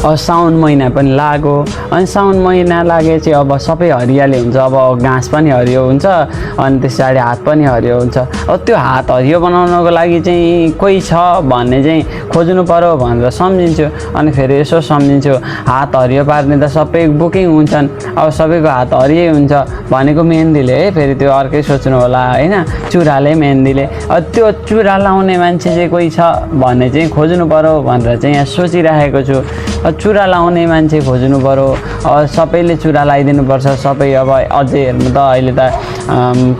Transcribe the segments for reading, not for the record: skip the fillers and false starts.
साउन महिना पनि लाग्यो अनि साउन महिना लागेपछि अब सबै हरियाली हुन्छ अब घाँस पनि हरियो हुन्छ अनि त्यस पछाडि हात पनि हरियो हुन्छ अब त्यो हात हरियो बनाउनको लागि चाहिँ कोही छ भन्ने चाहिँ खोज्नु पर्यो भनेर सम्झिन्छु अनि फेरि यसो सम्झिन्छु हात हरियो पार्ने त सबै बुकिङ हुन्छन् अब सबैको हात हरियै हुन्छ भनेको मेहन्दीले है फेरि त्यो अर्कै सोच्नु होला होइन चुराले मेहन्दीले त्यो चुरा लाउने मान्छे चाहिँ कोही छ भन्ने चाहिँ खोज्नु पर्यो भनेर चाहिँ यहाँ सोचिराखेको छु चुरा लाउने मान्छे खोज्नु पर्यो सबैले चुरा लगाइदिनुपर्छ सबै अब अझै हेर्नु त अहिले त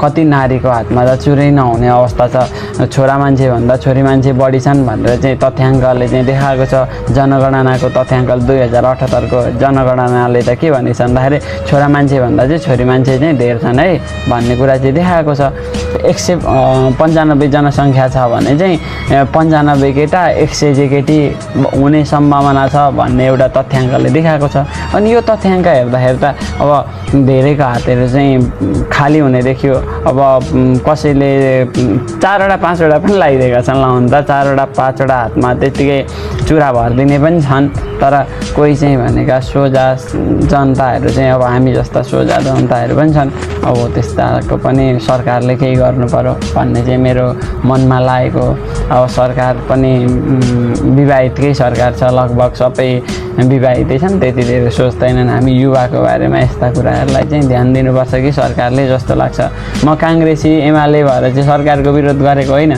कति नारीको हातमा त चुरै नहुने अवस्था छ छोरा मान्छे भन्दा छोरी मान्छे बढी छन् भनेर चाहिँ तथ्याङ्कले चाहिँ देखाएको छ जनगणनाको तथ्याङ्क 2078 को जनगणनाले त के भनेको छ भन्दाखेरि छोरा मान्छे भन्दा चाहिँ छोरी मान्छे चाहिँ धेर छन् है भन्ने कुरा चाहिँ देखाएको छ 195 जनसङ्ख्या छ भने चाहिँ 95 केटा 100 चाहिँ केटी हुने सम्भावना छ भन्ने एउटा तथ्याङ्कले देखाएको छ अनि यो तथ्याङ्क हेर्दाखेरि त अब धेरैको हातहरू चाहिँ खाली हुने देखियो अब कसैले 4वटा 5वटा पनि लगाइदिएका छन् लाउन त 4वटा 5वटा हातमा त्यतिकै चुरा भरिदिने पनि छन् तर कोही चाहिँ भनेका सोझा जनताहरू चाहिँ अब हामी जस्ता सोझा जनताहरू पनि छन् अब त्यस्ताको पनि सरकारले केही गर्नु पर्यो भन्ने चाहिँ मेरो मनमा लागेको अब सरकार पनि विवाहितकै सरकार छ लगभग सबै विवाहितै छन् त्यति धेरै सोच्दैनन् हामी युवाको बारेमा यस्ता कुराहरूलाई चाहिँ ध्यान दिनुपर्छ कि सरकारले जस्तो लाग्छ म काङ्ग्रेसी एमाले भएर चाहिँ सरकारको विरोध गरेको होइन